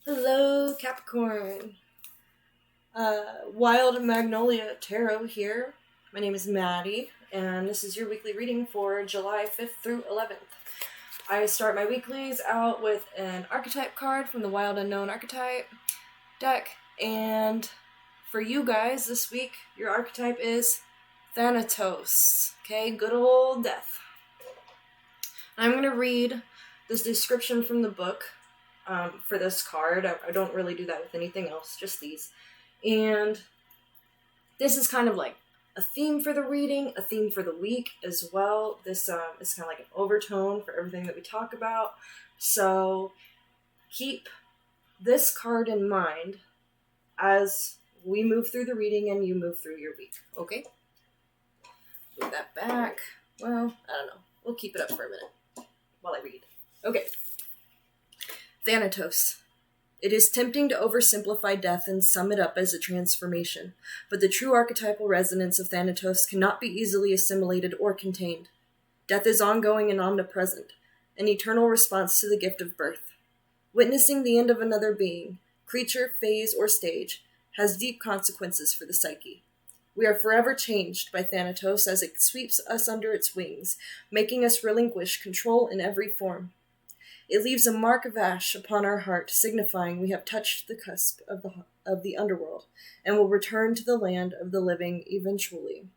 Hello, Capricorn. Wild Magnolia Tarot here. My name is Maddie, and this is your weekly reading for July 5th through 11th. I start my weeklies out with an archetype card from the Wild Unknown Archetype deck, and for you guys this week, your archetype is Thanatos. Okay, good old death. I'm going to read this description from the book for this card. I don't really do that with anything else, just these. And this is kind of like a theme for the reading, a theme for the week as well. This is kind of like an overtone for everything that we talk about. So keep this card in mind as we move through the reading and you move through your week, okay? Move that back. Well, I don't know. We'll keep it up for a minute while I read. Okay. Thanatos. It is tempting to oversimplify death and sum it up as a transformation, but the true archetypal resonance of Thanatos cannot be easily assimilated or contained. Death is ongoing and omnipresent, an eternal response to the gift of birth. Witnessing the end of another being, creature, phase, or stage, has deep consequences for the psyche. We are forever changed by Thanatos as it sweeps us under its wings, making us relinquish control in every form. It leaves a mark of ash upon our heart, signifying we have touched the cusp of the underworld, and will return to the land of the living eventually,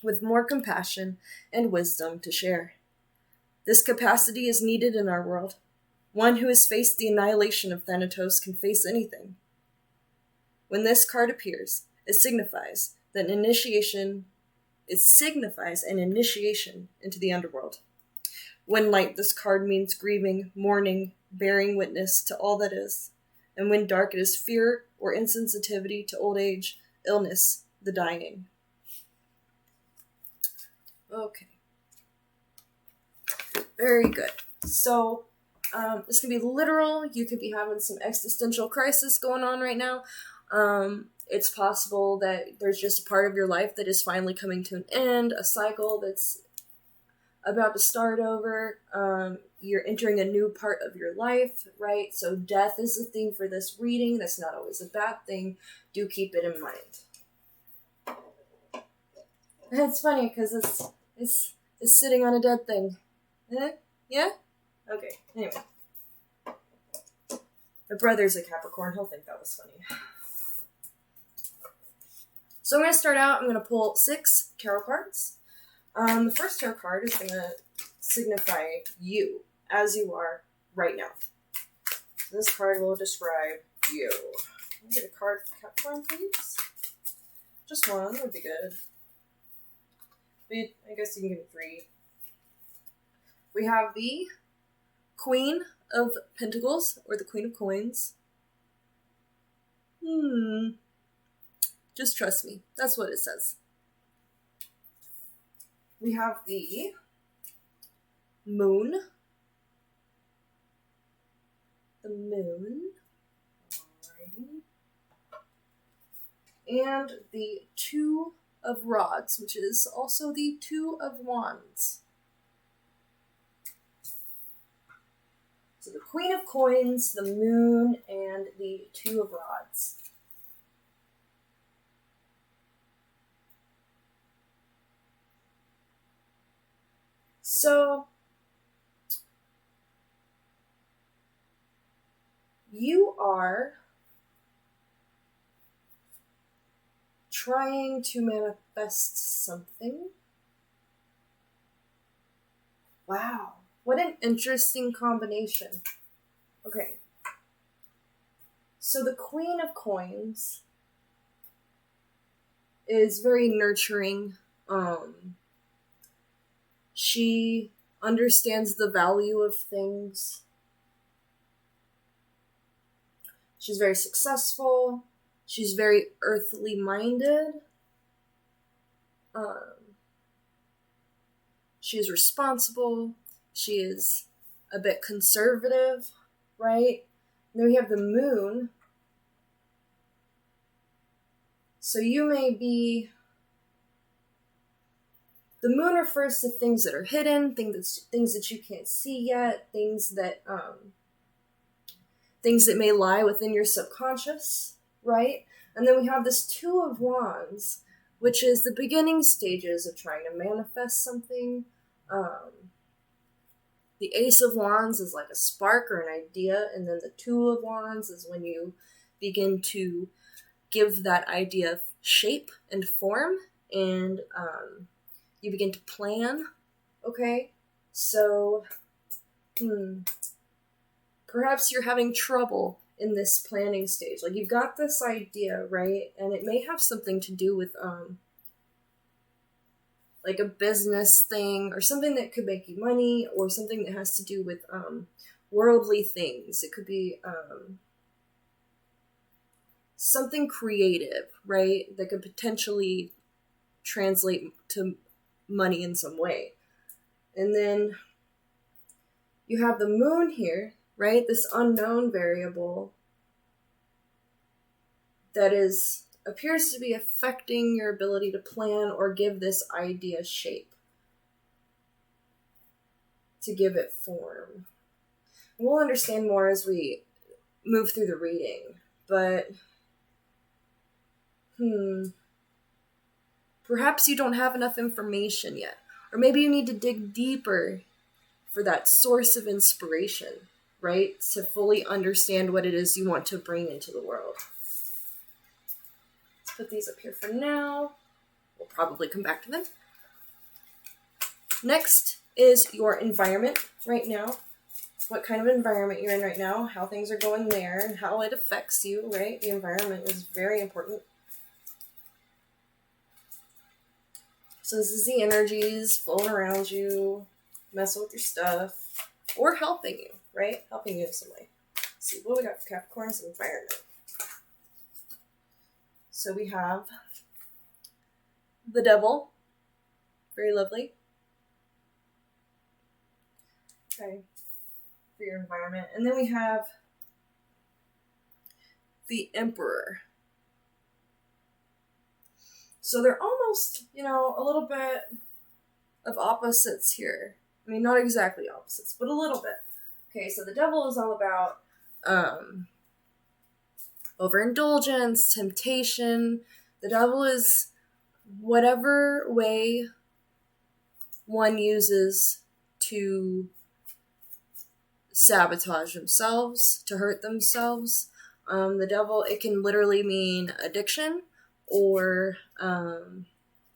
with more compassion and wisdom to share. This capacity is needed in our world. One who has faced the annihilation of Thanatos can face anything. When this card appears, it signifies an initiation into the underworld. When light, this card means grieving, mourning, bearing witness to all that is. And when dark, it is fear or insensitivity to old age, illness, the dying. Okay. Very good. So, this can be literal. You could be having some existential crisis going on right now. It's possible that there's just a part of your life that is finally coming to an end, a cycle that's about to start over. You're entering a new part of your life, right? So death is the theme for this reading. That's not always a bad thing. Do keep it in mind. It's funny because it's sitting on a dead thing. Yeah? Okay, anyway. My brother's a Capricorn. He'll think that was funny. So I'm going to start out. I'm going to pull 6 tarot cards. The first tarot card is going to signify you, as you are right now. This card will describe you. Can I get a card for Capricorn, please? Just one would be good. I guess you can give me 3. We have the Queen of Pentacles, or the Queen of Coins. Just trust me. That's what it says. We have the Moon. The Moon. Alrighty. And the Two of Rods, which is also the Two of Wands. So the Queen of Coins, the Moon, and the Two of Rods. So, you are trying to manifest something. Wow, what an interesting combination. Okay, so the Queen of Coins is very nurturing. She understands the value of things. She's very successful. She's very earthly minded. She is responsible. She is a bit conservative, right? And then we have the Moon. So you may be... The Moon refers to things that are hidden, things that you can't see yet, things that things that may lie within your subconscious, right? And then we have this Two of Wands, which is the beginning stages of trying to manifest something. The Ace of Wands is like a spark or an idea, and then the Two of Wands is when you begin to give that idea shape and form, and you begin to plan, okay? So, perhaps you're having trouble in this planning stage. Like, you've got this idea, right? And it may have something to do with, like a business thing or something that could make you money, or something that has to do with worldly things. It could be something creative, right? That could potentially translate to money in some way. And then you have the Moon here, right? This unknown variable that appears to be affecting your ability to plan or give this idea shape, to give it form. We'll understand more as we move through the reading, but perhaps you don't have enough information yet, or maybe you need to dig deeper for that source of inspiration, right? To fully understand what it is you want to bring into the world. Let's put these up here for now. We'll probably come back to them. Next is your environment right now. What kind of environment you're in right now, how things are going there, and how it affects you, right? The environment is very important. So this is the energies flowing around you, messing with your stuff, or helping you, right? Helping you in some way. Let's see what we got for Capricorn's environment. So we have the Devil. Very lovely. Okay. For your environment. And then we have the Emperor. So they're almost, a little bit of opposites here. I mean, not exactly opposites, but a little bit. Okay, so the Devil is all about overindulgence, temptation. The Devil is whatever way one uses to sabotage themselves, to hurt themselves. The Devil, it can literally mean addiction, or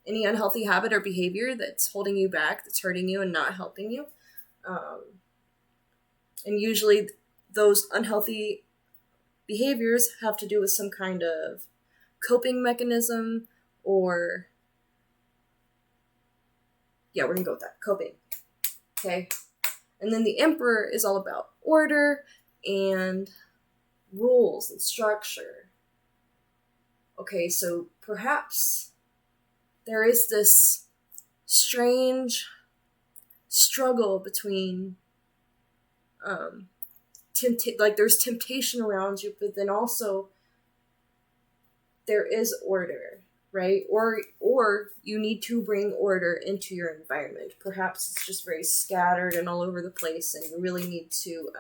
any unhealthy habit or behavior that's holding you back, that's hurting you and not helping you. And usually those unhealthy behaviors have to do with some kind of coping mechanism, or we're gonna go with that, coping. Okay. And then the Emperor is all about order and rules and structure. Okay, so perhaps there is this strange struggle between, there's temptation around you, but then also there is order, right? Or you need to bring order into your environment. Perhaps it's just very scattered and all over the place, and you really need to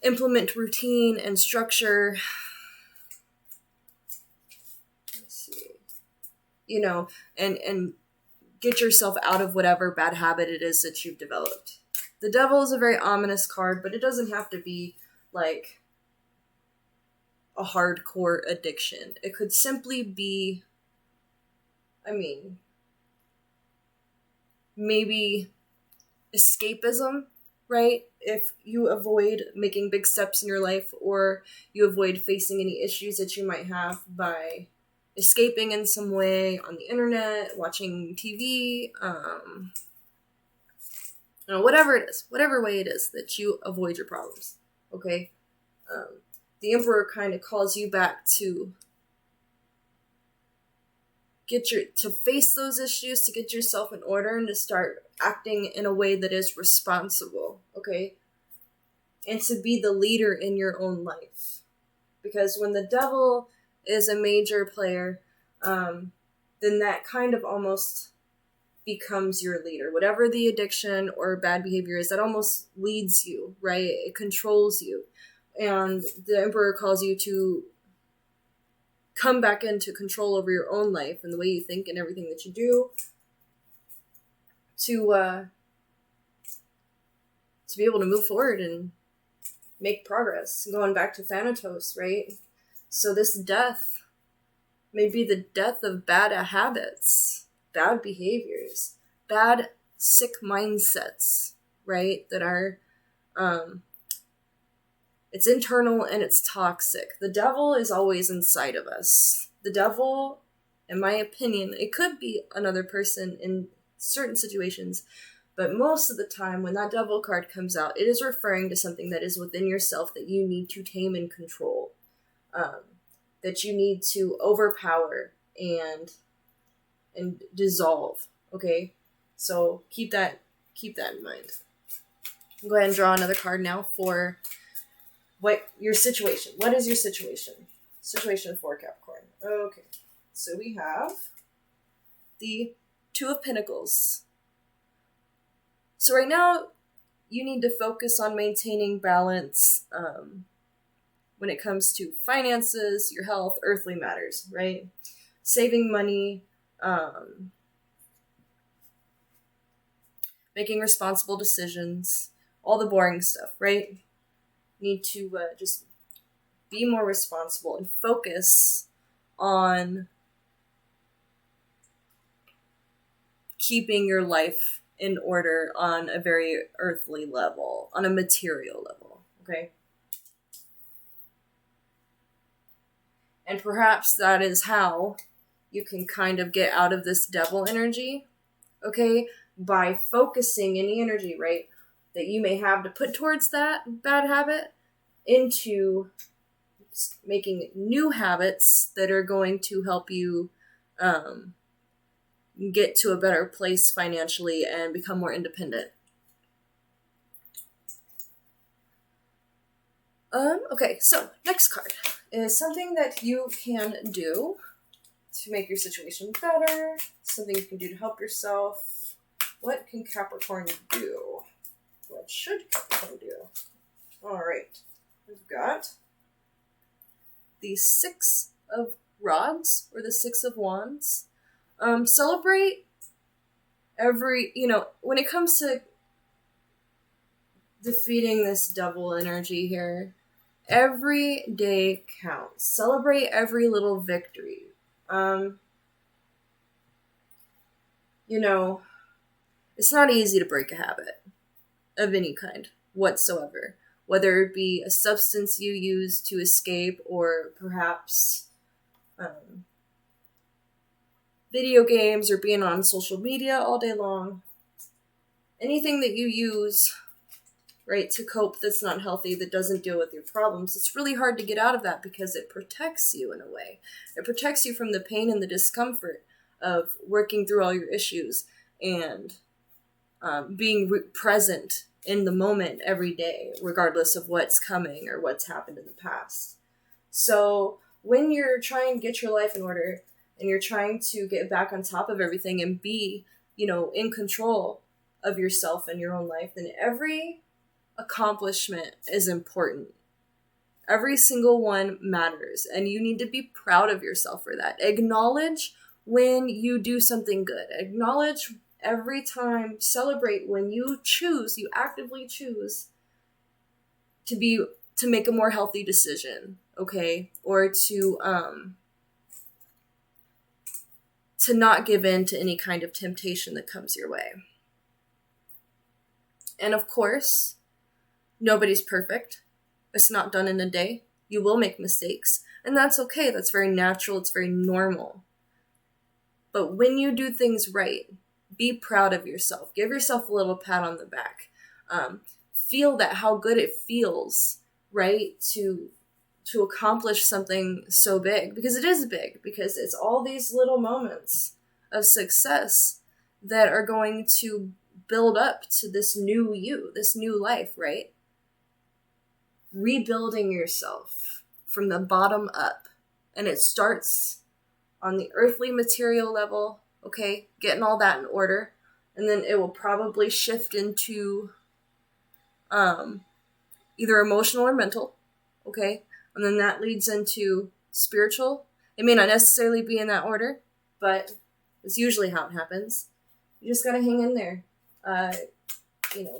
implement routine and structure. Let's see. And get yourself out of whatever bad habit it is that you've developed. The Devil is a very ominous card, but it doesn't have to be like a hardcore addiction. It could simply be, maybe escapism, right? If you avoid making big steps in your life, or you avoid facing any issues that you might have by escaping in some way on the internet, watching TV, whatever it is, whatever way it is that you avoid your problems, okay? The Emperor kind of calls you back to to face those issues, to get yourself in order, and to start acting in a way that is responsible, okay? And to be the leader in your own life. Because when the Devil is a major player, then that kind of almost becomes your leader. Whatever the addiction or bad behavior is, that almost leads you, right? It controls you. And the Emperor calls you to come back into control over your own life and the way you think and everything that you do, to be able to move forward and make progress. Going back to Thanatos, right? So this death may be the death of bad habits, bad behaviors, bad sick mindsets, right? That are, it's internal and it's toxic. The devil is always inside of us. The devil, in my opinion, it could be another person in certain situations, but most of the time when that devil card comes out, it is referring to something that is within yourself that you need to tame and control, that you need to overpower and dissolve. Okay, so keep that in mind. I'll go ahead and draw another card now for what your situation. What is your situation? Situation for Capricorn. Okay, so we have the Two of Pentacles. So right now, you need to focus on maintaining balance when it comes to finances, your health, earthly matters, right? Saving money, making responsible decisions, all the boring stuff, right? Need to just be more responsible and focus on keeping your life in order on a very earthly level, on a material level, okay? And perhaps that is how you can kind of get out of this devil energy, okay? By focusing any energy, right, that you may have to put towards that bad habit into making new habits that are going to help you get to a better place financially and become more independent. Okay, so next card is something that you can do to make your situation better, something you can do to help yourself. What can Capricorn do? What should Capricorn do? All right, we've got the Six of Rods or the Six of Wands. Celebrate every, when it comes to defeating this devil energy here, every day counts. Celebrate every little victory. It's not easy to break a habit of any kind whatsoever, whether it be a substance you use to escape or perhaps video games or being on social media all day long. Anything that you use, right, to cope that's not healthy, that doesn't deal with your problems, it's really hard to get out of that because it protects you in a way. It protects you from the pain and the discomfort of working through all your issues and being present in the moment every day, regardless of what's coming or what's happened in the past. So when you're trying to get your life in order and you're trying to get back on top of everything and be, in control of yourself and your own life, then every accomplishment is important. Every single one matters, and you need to be proud of yourself for that. Acknowledge when you do something good. Acknowledge every time. Celebrate when you actively choose to make a more healthy decision, okay? Or to not give in to any kind of temptation that comes your way. And of course, nobody's perfect. It's not done in a day. You will make mistakes. And that's okay. That's very natural. It's very normal. But when you do things right, be proud of yourself. Give yourself a little pat on the back. Feel that how good it feels, right, to accomplish something so big. Because it is big. Because it's all these little moments of success that are going to build up to this new you, this new life, right? Rebuilding yourself from the bottom up. And it starts on the earthly material level, okay? Getting all that in order. And then it will probably shift into either emotional or mental, okay? And then that leads into spiritual. It may not necessarily be in that order, but it's usually how it happens. You just gotta hang in there.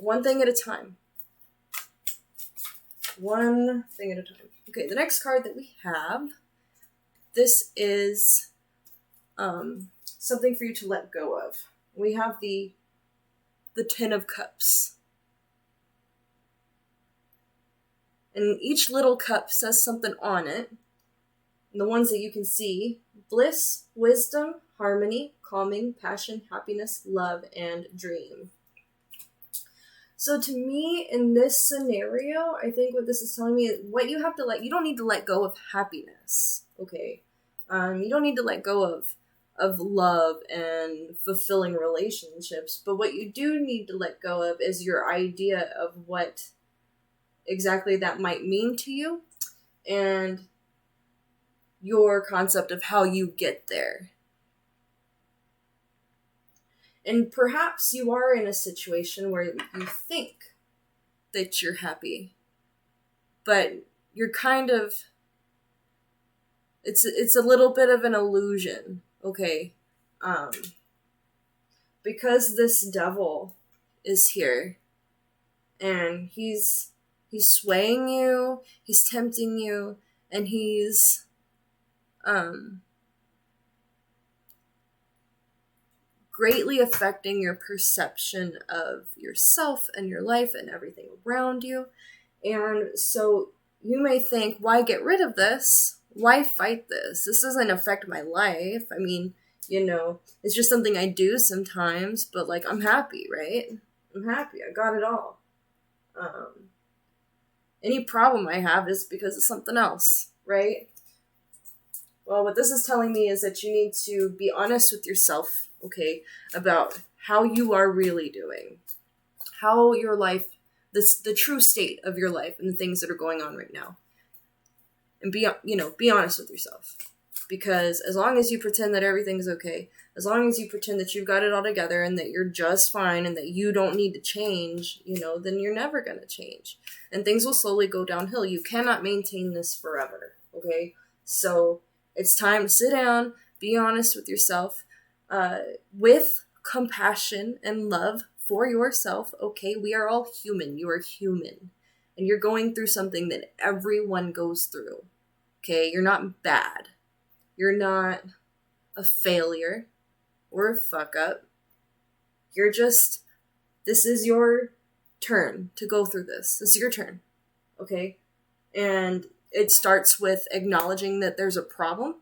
One thing at a time. One thing at a time. Okay, the next card that we have, this is something for you to let go of. We have the Ten of Cups. And each little cup says something on it. And the ones that you can see: bliss, wisdom, harmony, calming, passion, happiness, love, and dream. So to me, in this scenario, I think what this is telling me is what you have to you don't need to let go of happiness, okay? You don't need to let go of love and fulfilling relationships, but what you do need to let go of is your idea of what exactly that might mean to you and your concept of how you get there. And perhaps you are in a situation where you think that you're happy, but you're kind of, it's a little bit of an illusion, okay? Because this devil is here, and he's swaying you, he's tempting you, and he's greatly affecting your perception of yourself and your life and everything around you. And so you may think, why get rid of this? Why fight this? This doesn't affect my life. I mean, it's just something I do sometimes, but I'm happy, right? I'm happy. I got it all. Any problem I have is because of something else, right? Well, what this is telling me is that you need to be honest with yourself, okay, about how you are really doing, how your life, the true state of your life and the things that are going on right now. And be honest with yourself. Because as long as you pretend that everything's okay, as long as you pretend that you've got it all together and that you're just fine and that you don't need to change, then you're never going to change. And things will slowly go downhill. You cannot maintain this forever, okay? So it's time to sit down, be honest with yourself, with compassion and love for yourself, okay? We are all human. You are human. And you're going through something that everyone goes through, okay? You're not bad. You're not a failure or a fuck up. You're just, this is your turn to go through this. This is your turn, okay? And it starts with acknowledging that there's a problem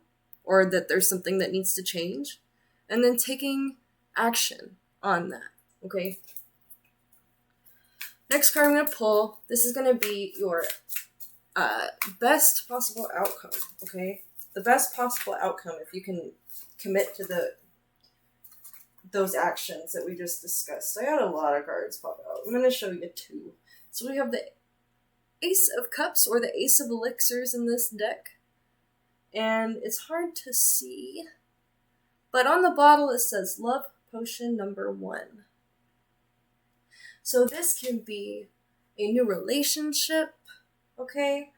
or that there's something that needs to change, and then taking action on that, okay? Next card I'm going to pull, this is going to be your best possible outcome, okay? The best possible outcome if you can commit to those actions that we just discussed. I had a lot of cards pop out. I'm going to show you two. So we have the Ace of Cups or the Ace of Elixirs in this deck. And it's hard to see, but on the bottle it says Love Potion number 1. So this can be a new relationship, okay?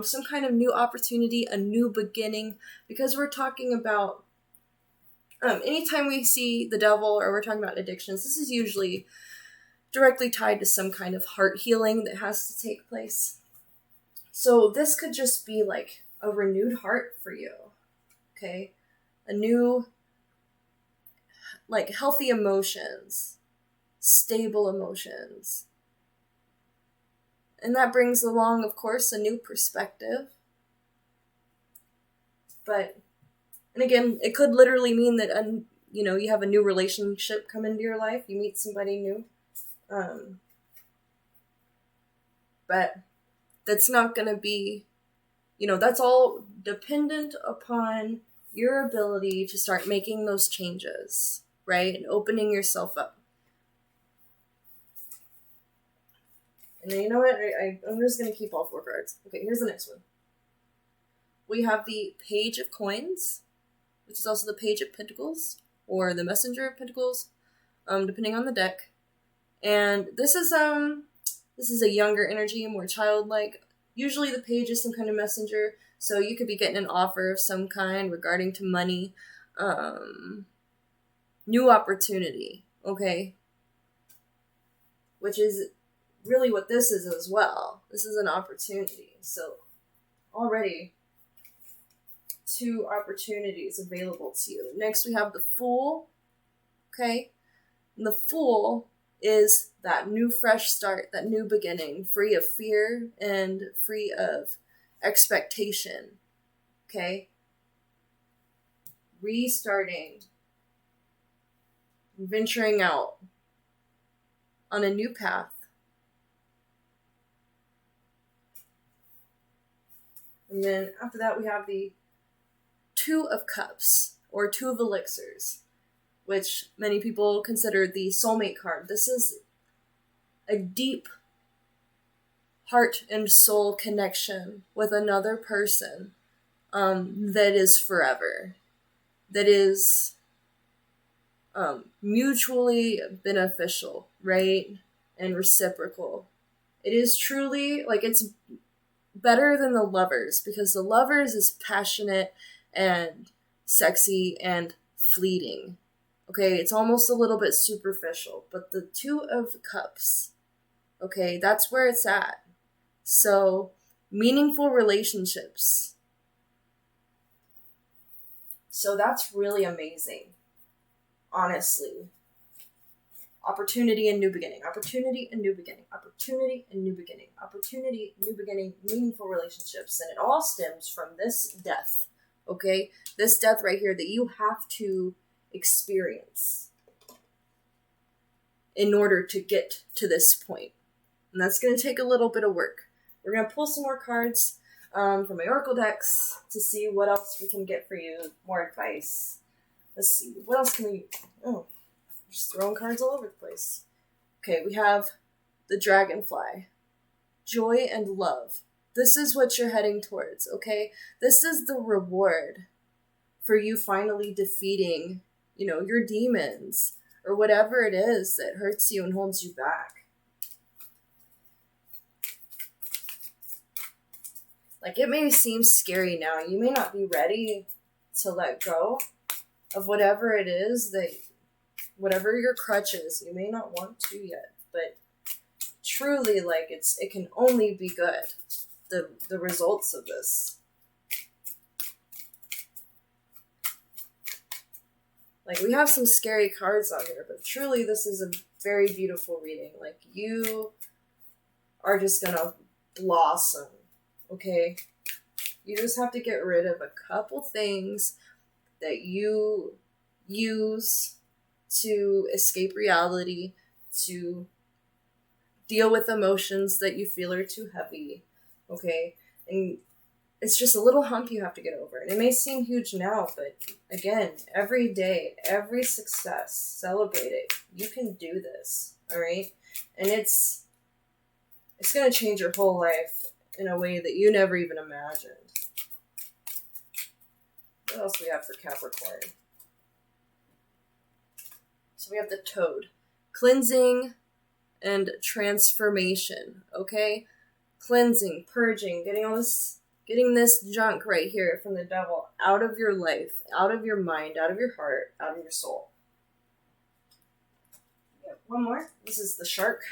Some kind of new opportunity, a new beginning, because we're talking about, anytime we see the devil or we're talking about addictions, this is usually directly tied to some kind of heart healing that has to take place. So this could just be a renewed heart for you, okay? A new, healthy emotions, stable emotions. And that brings along, of course, a new perspective. And again, it could literally mean that, you have a new relationship come into your life. You meet somebody new. But that's not going to be, that's all dependent upon your ability to start making those changes, right? And opening yourself up. And then you know what? I'm just going to keep all 4 cards. Okay, here's the next one. We have the Page of Coins, which is also the Page of Pentacles, or the Messenger of Pentacles. depending on the deck. And this is a younger energy, more childlike. Usually the page is some kind of messenger, so you could be getting an offer of some kind regarding to money, new opportunity, okay? Which is really what this is as well. This is an opportunity. So already 2 opportunities available to you. Next we have the Fool, okay? And the Fool is that new fresh start, that new beginning, free of fear and free of expectation, okay? Restarting, venturing out on a new path. And then after that we have the 2 of Cups, or 2 of Elixirs, which many people consider the soulmate card. This is a deep heart and soul connection with another person that is forever, that is mutually beneficial, right? And reciprocal. It is truly, like, it's better than the Lovers, because the Lovers is passionate and sexy and fleeting. Okay, it's almost a little bit superficial, but the 2 of Cups, okay, that's where it's at. So, meaningful relationships. So that's really amazing, honestly. Opportunity and new beginning, opportunity and new beginning, opportunity and new beginning, opportunity, new beginning, meaningful relationships. And it all stems from this death, okay? This death right here that you have to experience in order to get to this point. And that's going to take a little bit of work. We're going to pull some more cards from my Oracle decks to see what else we can get for you, more advice. Let's see, what else can we... Oh, just throwing cards all over the place. Okay, we have the Dragonfly. Joy and love. This is what you're heading towards, okay? This is the reward for you finally defeating, your demons, or whatever it is that hurts you and holds you back. Like, it may seem scary now. You may not be ready to let go of whatever it is whatever your crutch is. You may not want to yet, but truly, like, it can only be good, the results of this. Like, we have some scary cards out here, but truly this is a very beautiful reading. Like, you are just gonna blossom, okay? You just have to get rid of a couple things that you use to escape reality, to deal with emotions that you feel are too heavy, okay? And it's just a little hump you have to get over. And it may seem huge now, but again, every day, every success, celebrate it. You can do this, all right? And it's going to change your whole life in a way that you never even imagined. What else do we have for Capricorn? So we have the Toad. Cleansing and transformation, okay? Cleansing, purging, getting this junk right here from the devil out of your life, out of your mind, out of your heart, out of your soul. We have one more. This is the Shark.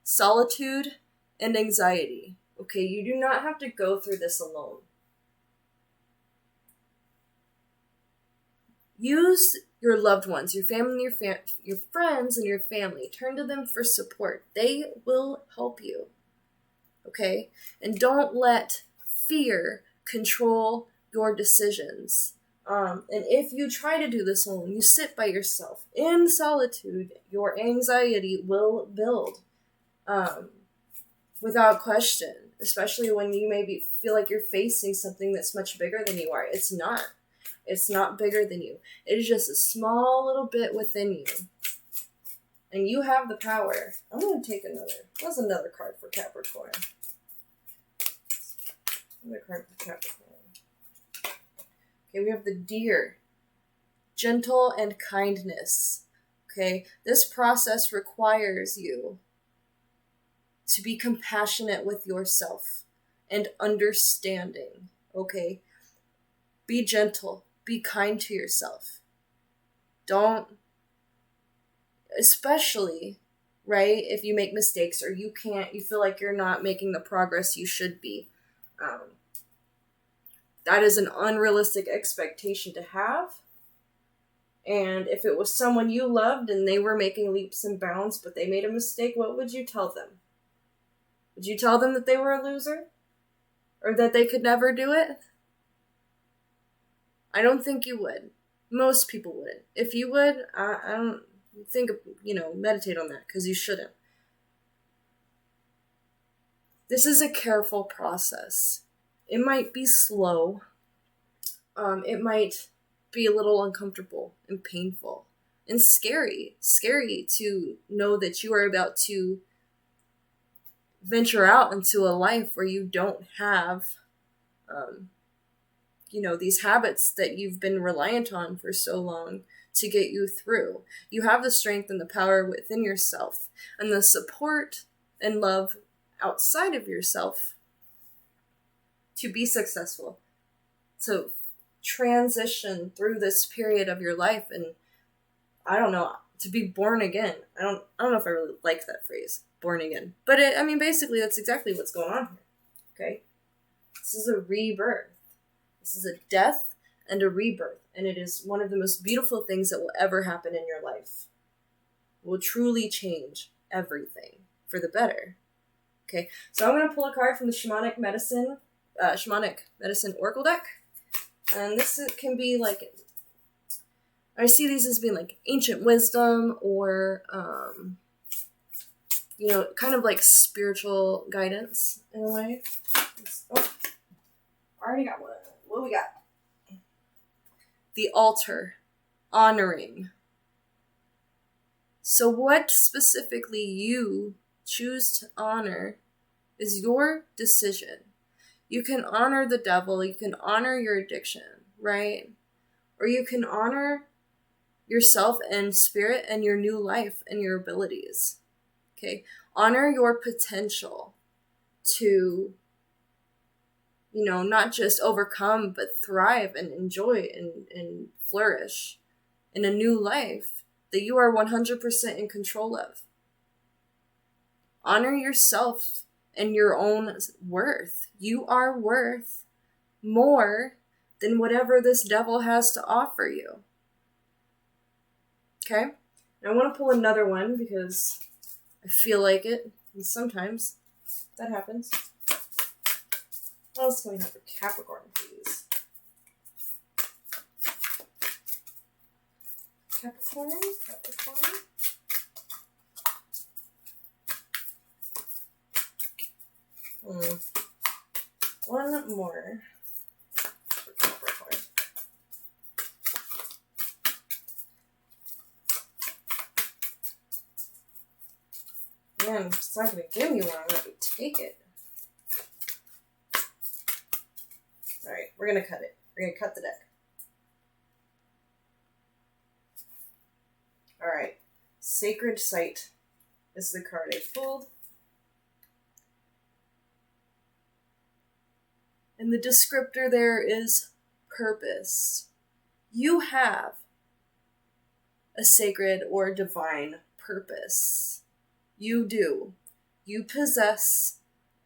Solitude and anxiety. Okay, you do not have to go through this alone. Use your loved ones, your family, your friends, and your family. Turn to them for support. They will help you. Okay? And don't let fear control your decisions. And if you try to do this alone, you sit by yourself in solitude, your anxiety will build. Without question. Especially when you maybe feel like you're facing something that's much bigger than you are. It's not. It's not bigger than you. It is just a small little bit within you. And you have the power. I'm going to take another. What's another card for Capricorn? Another card for Capricorn. Okay, we have the Deer. Gentle and kindness. Okay? This process requires you to be compassionate with yourself and understanding. Okay? Be gentle. Be kind to yourself. Don't, especially, right, if you make mistakes or you feel like you're not making the progress you should be. That is an unrealistic expectation to have. And if it was someone you loved and they were making leaps and bounds, but they made a mistake, what would you tell them? Would you tell them that they were a loser? Or that they could never do it? I don't think you would. Most people wouldn't. If you would, I don't think, meditate on that, because you shouldn't. This is a careful process. It might be slow. It might be a little uncomfortable and painful and scary to know that you are about to venture out into a life where you don't have, these habits that you've been reliant on for so long to get you through. You have the strength and the power within yourself and the support and love outside of yourself to be successful, to transition through this period of your life, and to be born again. I don't know if I really like that phrase, born again, but basically that's exactly what's going on here. Okay, this is a rebirth. This is a death and a rebirth, and it is one of the most beautiful things that will ever happen in your life. It will truly change everything for the better. Okay, so I'm going to pull a card from the Shamanic Medicine Oracle deck. And this can be like, I see these as being like ancient wisdom or, kind of like spiritual guidance in a way. I already got one. What do we got? The altar, honoring. So what specifically you choose to honor is your decision. You can honor the devil, you can honor your addiction, right? Or you can honor yourself and spirit and your new life and your abilities. Okay? Honor your potential to, not just overcome, but thrive and enjoy and flourish in a new life that you are 100% in control of. Honor yourself and your own worth. You are worth more than whatever this devil has to offer you. Okay? Now I want to pull another one because I feel like it, and sometimes that happens. What else can we have for Capricorn, please? Capricorn? One more for Capricorn. Man, if it's not going to give me one, I'm going to take it. Alright, we're going to cut it. We're going to cut the deck. Alright, Sacred Site is the card I pulled. And the descriptor there is purpose. You have a sacred or divine purpose. You do. You possess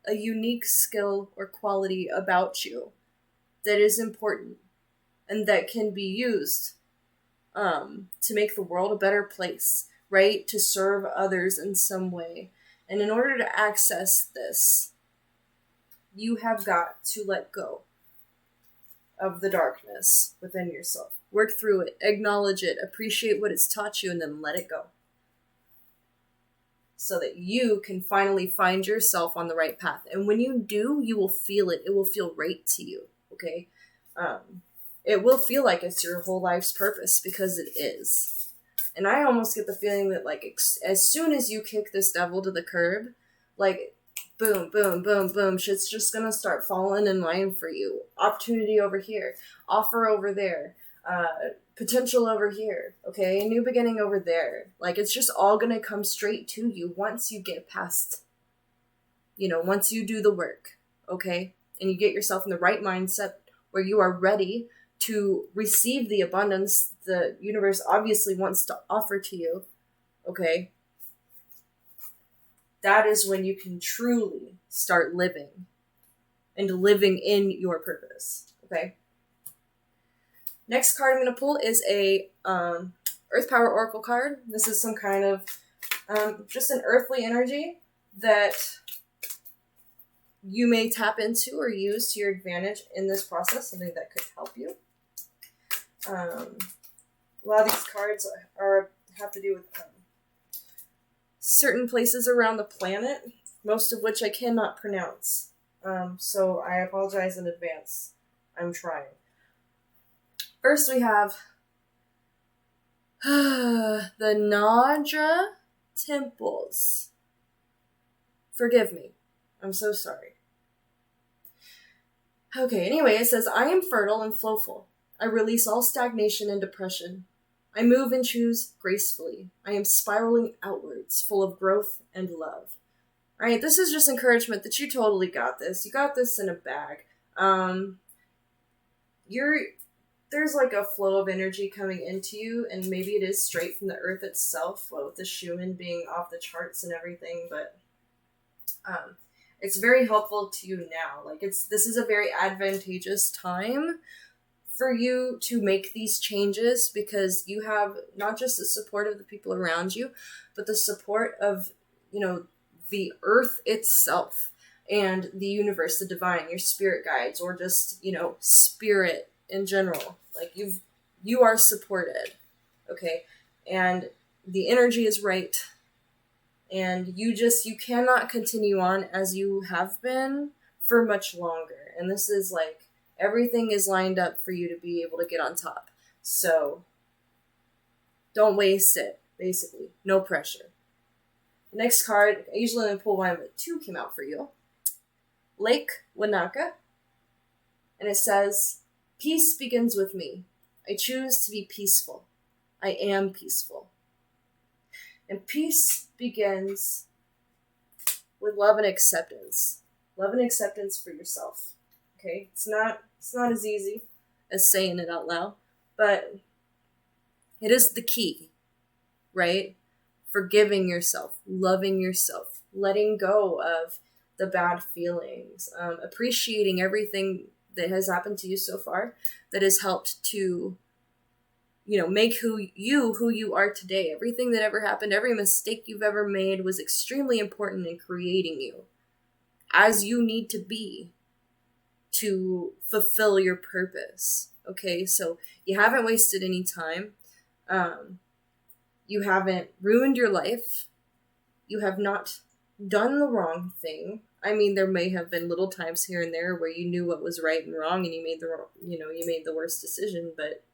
a unique skill or quality about you that is important and that can be used to make the world a better place, right? To serve others in some way. And in order to access this, you have got to let go of the darkness within yourself. Work through it, acknowledge it, appreciate what it's taught you, and then let it go. So that you can finally find yourself on the right path. And when you do, you will feel it. It will feel right to you, okay? It will feel like it's your whole life's purpose, because it is. And I almost get the feeling that, like, as soon as you kick this devil to the curb, like, boom, boom, boom, boom, shit's just gonna start falling in line for you. Opportunity over here, offer over there, Potential over here, okay? New beginning over there. Like, it's just all gonna come straight to you once you get past, once you do the work, okay? And you get yourself in the right mindset where you are ready to receive the abundance the universe obviously wants to offer to you, okay? That is when you can truly start living and living in your purpose, okay? Next card I'm going to pull is a Earth Power Oracle card. This is some kind of just an earthly energy that you may tap into or use to your advantage in this process, something that could help you. A lot of these cards have to do with certain places around the planet, most of which I cannot pronounce. So I apologize in advance. I'm trying. First we have the Nadra Temples. Forgive me. I'm so sorry. Okay, anyway, it says, I am fertile and flowful. I release all stagnation and depression. I move and choose gracefully. I am spiraling outwards, full of growth and love. All right, this is just encouragement that you totally got this. You got this in a bag. There's like a flow of energy coming into you, and maybe it is straight from the earth itself, with the Schumann being off the charts and everything, but it's very helpful to you now. Like, this is a very advantageous time for you to make these changes, because you have not just the support of the people around you, but the support of, the earth itself and the universe, the divine, your spirit guides, or just, spirit in general. Like, you are supported, okay? And the energy is right. And you cannot continue on as you have been for much longer. And this is like, everything is lined up for you to be able to get on top. So, don't waste it, basically. No pressure. The next card, I usually only pull one, but two came out for you. Lake Wanaka. And it says, peace begins with me. I choose to be peaceful. I am peaceful. And peace begins with love and acceptance. Love and acceptance for yourself. Okay? It's not as easy as saying it out loud, but it is the key, right? Forgiving yourself, loving yourself, letting go of the bad feelings, appreciating everything that has happened to you so far that has helped to, make who you are today. Everything that ever happened, every mistake you've ever made was extremely important in creating you as you need to be to fulfill your purpose. Okay, so you haven't wasted any time. You haven't ruined your life. You have not done the wrong thing. I mean, there may have been little times here and there where you knew what was right and wrong, and you made the worst decision, but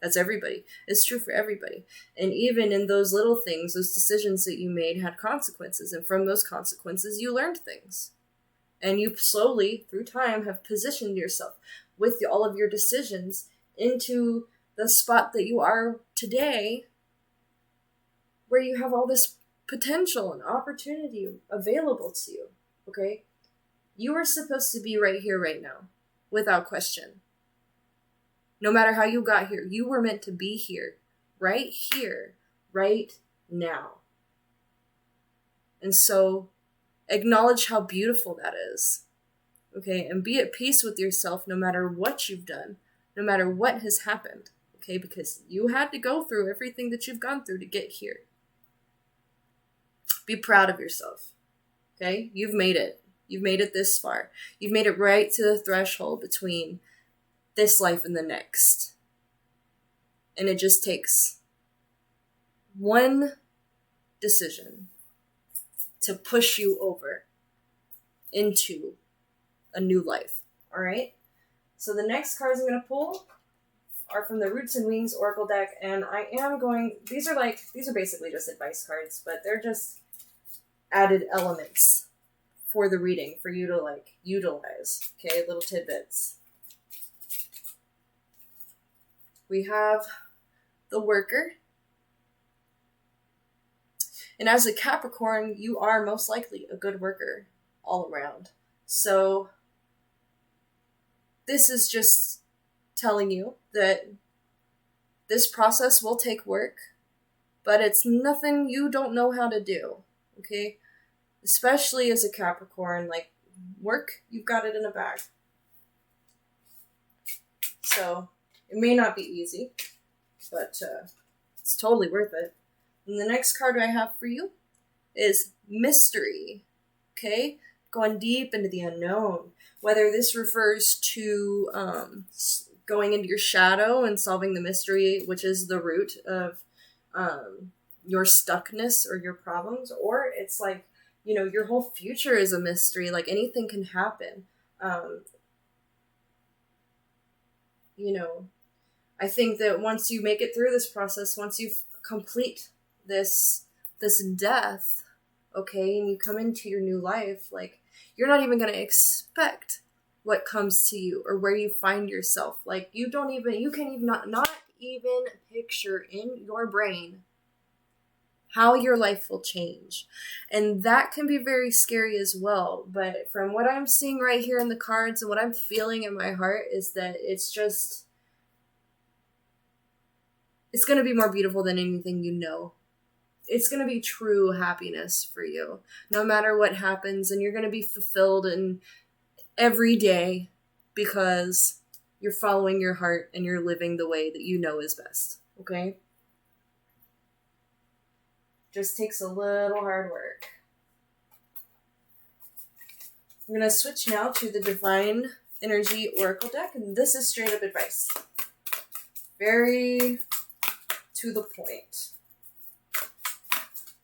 that's everybody. It's true for everybody. And even in those little things, those decisions that you made had consequences, and from those consequences, you learned things. And you slowly, through time, have positioned yourself with all of your decisions into the spot that you are today, where you have all this potential and opportunity available to you, okay? You are supposed to be right here, right now, without question. No matter how you got here, you were meant to be here, right now. And so, acknowledge how beautiful that is, okay? And be at peace with yourself no matter what you've done, no matter what has happened, okay? Because you had to go through everything that you've gone through to get here. Be proud of yourself, okay? You've made it. You've made it this far. You've made it right to the threshold between this life and the next. And it just takes one decision to push you over into a new life, all right? So the next cards I'm going to pull are from the Roots and Wings Oracle deck, and these are basically just advice cards, but they're just added elements for the reading for you to utilize, okay? Little tidbits. we have the worker. And as a Capricorn, you are most likely a good worker all around. So this is just telling you that this process will take work, but it's nothing you don't know how to do, okay? Especially as a Capricorn, like, work, you've got it in a bag. So it may not be easy, but it's totally worth it. And the next card I have for you is Mystery, okay? Going deep into the unknown. Whether this refers to going into your shadow and solving the mystery, which is the root of your stuckness or your problems, or it's like, you know, your whole future is a mystery. Like, anything can happen. You know, I think that once you make it through this process, once you complete this death, okay, and you come into your new life, like, you're not even going to expect what comes to you or where you find yourself. Like, you can't even not even picture in your brain how your life will change. And that can be very scary as well. But from what I'm seeing right here in the cards and what I'm feeling in my heart is that it's going to be more beautiful than anything you know. It's going to be true happiness for you, no matter what happens, and you're going to be fulfilled in every day because you're following your heart and you're living the way that you know is best, okay? Just takes a little hard work. I'm going to switch now to the Divine Energy Oracle deck, and this is straight up advice. Very to the point.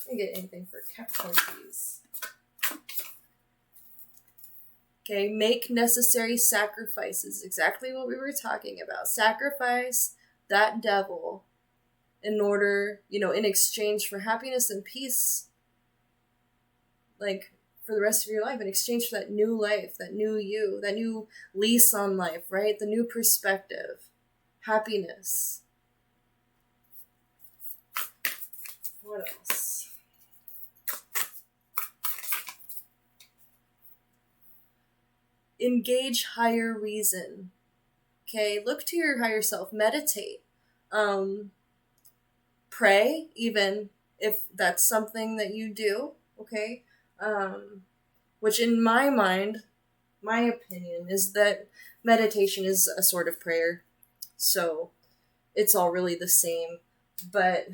Let me get anything for Capricorn, please. Okay, make necessary sacrifices. Exactly what we were talking about. Sacrifice that devil in order, in exchange for happiness and peace, like, for the rest of your life, in exchange for that new life, that new you, that new lease on life, right? The new perspective, happiness. What else? Engage higher reason. Okay, look to your higher self. Meditate. Pray, even if that's something that you do. Okay, which in my mind, my opinion is that meditation is a sort of prayer. So it's all really the same. But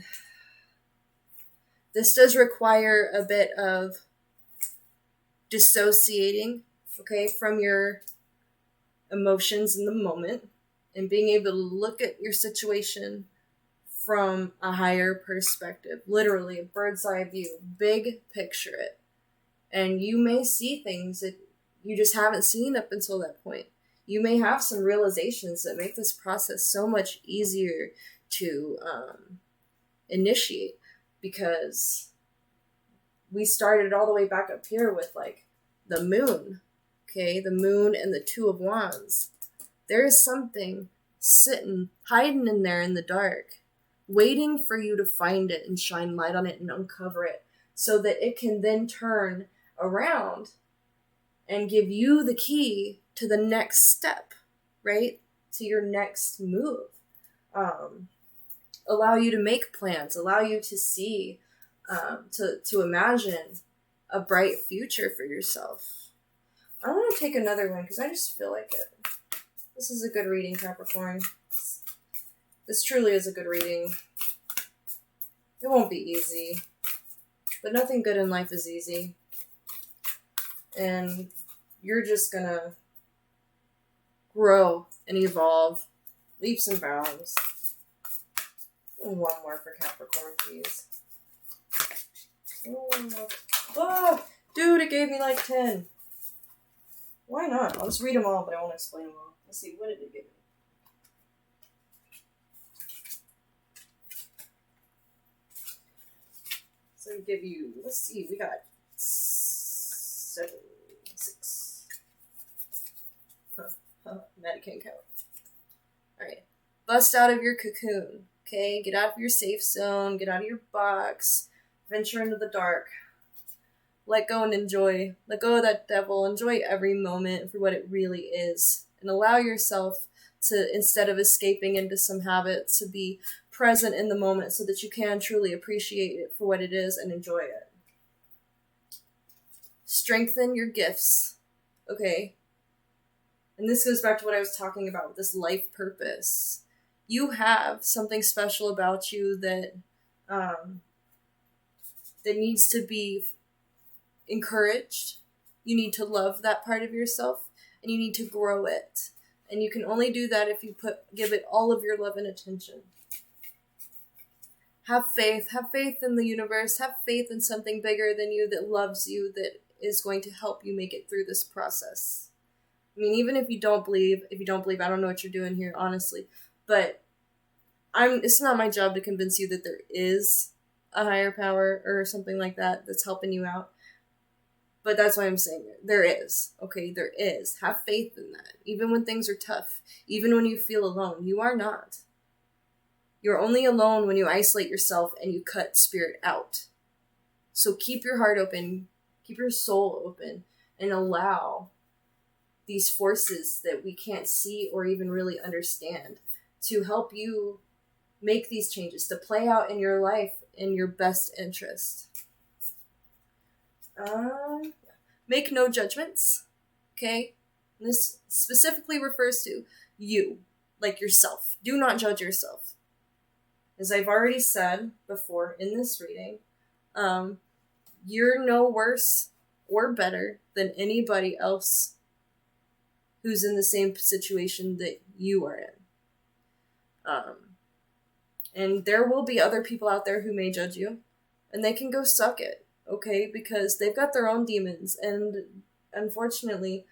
this does require a bit of dissociating, okay, from your emotions in the moment and being able to look at your situation from a higher perspective, literally a bird's eye view, big picture it. And you may see things that you just haven't seen up until that point. You may have some realizations that make this process so much easier to initiate, because we started all the way back up here with, like, the moon, okay? The moon and the Two of Wands. There is something sitting, hiding in there in the dark, waiting for you to find it and shine light on it and uncover it so that it can then turn around and give you the key to the next step, right? To your next move. Allow you to make plans, allow you to see, to imagine a bright future for yourself. I want to take another one because I just feel like it. This is a good reading, Capricorn. This truly is a good reading. It won't be easy, but nothing good in life is easy. And you're just gonna grow and evolve, leaps and bounds. One more for Capricorn, please. Oh, dude, it gave me like 10. Why not? I'll just read them all, but I won't explain them all. Let's see, what did it give me? So we give you, let's see, we got 7, 6. Maddie can't count. Alright. Bust out of your cocoon, okay? Get out of your safe zone, get out of your box, venture into the dark. Let go and enjoy. Let go of that devil. Enjoy every moment for what it really is. And allow yourself to, instead of escaping into some habit, to be present in the moment so that you can truly appreciate it for what it is and enjoy it. Strengthen your gifts, okay? And this goes back to what I was talking about with this life purpose. You have something special about you that needs to be encouraged. You need to love that part of yourself, and you need to grow it. And you can only do that if you give it all of your love and attention. Have faith in the universe, have faith in something bigger than you that loves you, that is going to help you make it through this process. I mean, even if you don't believe, I don't know what you're doing here, honestly. But it's not my job to convince you that there is a higher power or something like that that's helping you out. But that's why I'm saying it. There is. Okay, there is. Have faith in that. Even when things are tough. Even when you feel alone. You are not. You're only alone when you isolate yourself and you cut spirit out. So keep your heart open. Keep your soul open. And allow these forces that we can't see or even really understand to help you make these changes. To play out in your life in your best interest. Make no judgments, okay? And this specifically refers to you, like yourself. Do not judge yourself. As I've already said before in this reading, you're no worse or better than anybody else who's in the same situation that you are in. And there will be other people out there who may judge you, and they can go suck it. Okay, because they've got their own demons, and unfortunately,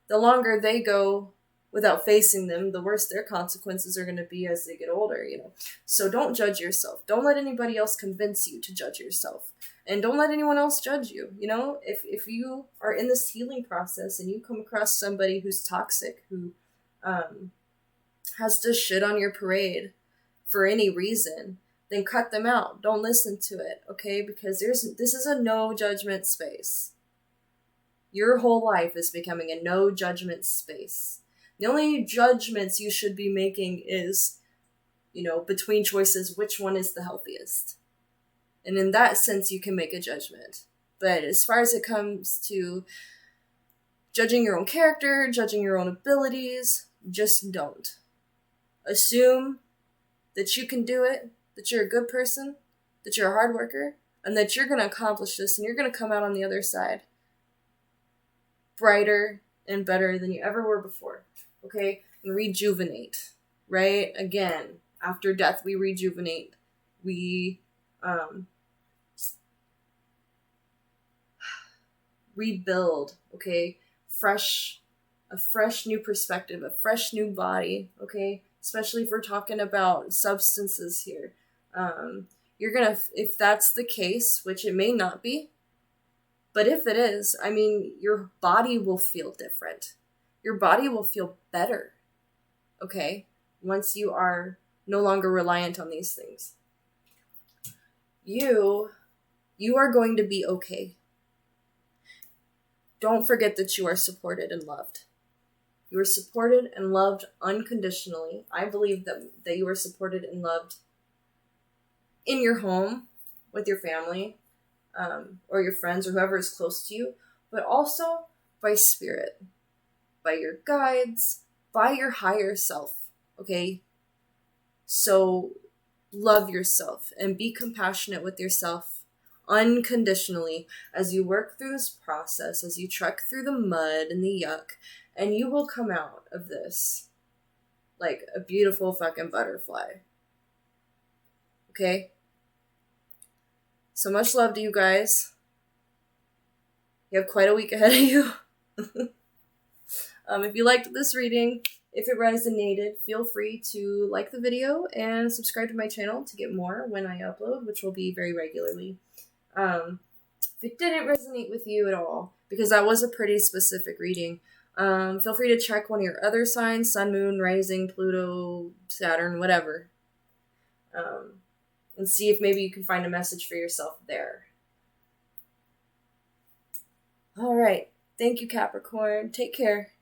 the longer they go without facing them, the worse their consequences are going to be as they get older, So don't judge yourself. Don't let anybody else convince you to judge yourself. And don't let anyone else judge you, If you are in this healing process and you come across somebody who's toxic, who has to shit on your parade for any reason, then cut them out. Don't listen to it, okay? Because this is a no judgment space. Your whole life is becoming a no judgment space. The only judgments you should be making is, between choices, which one is the healthiest. And in that sense, you can make a judgment. But as far as it comes to judging your own character, judging your own abilities, just don't. Assume that you can do it, that you're a good person, that you're a hard worker, and that you're going to accomplish this, and you're going to come out on the other side brighter and better than you ever were before, okay? And rejuvenate, right? Again, after death, we rejuvenate. We rebuild, okay? A fresh new perspective, a fresh new body, okay? Especially if we're talking about substances here. You're gonna, if that's the case, which it may not be, but if it is, your body will feel different. Your body will feel better, okay? Once you are no longer reliant on these things. You are going to be okay. Don't forget that you are supported and loved. You are supported and loved unconditionally. I believe that you are supported and loved in your home, with your family, or your friends, or whoever is close to you, but also by spirit, by your guides, by your higher self, okay? So love yourself and be compassionate with yourself unconditionally as you work through this process, as you trek through the mud and the yuck, and you will come out of this like a beautiful fucking butterfly. Okay? So much love to you guys. You have quite a week ahead of you. If you liked this reading, if it resonated, feel free to like the video and subscribe to my channel to get more when I upload, which will be very regularly. If it didn't resonate with you at all, because that was a pretty specific reading, Feel free to check one of your other signs, Sun, Moon, Rising, Pluto, Saturn, whatever. And see if maybe you can find a message for yourself there. All right. Thank you, Capricorn. Take care.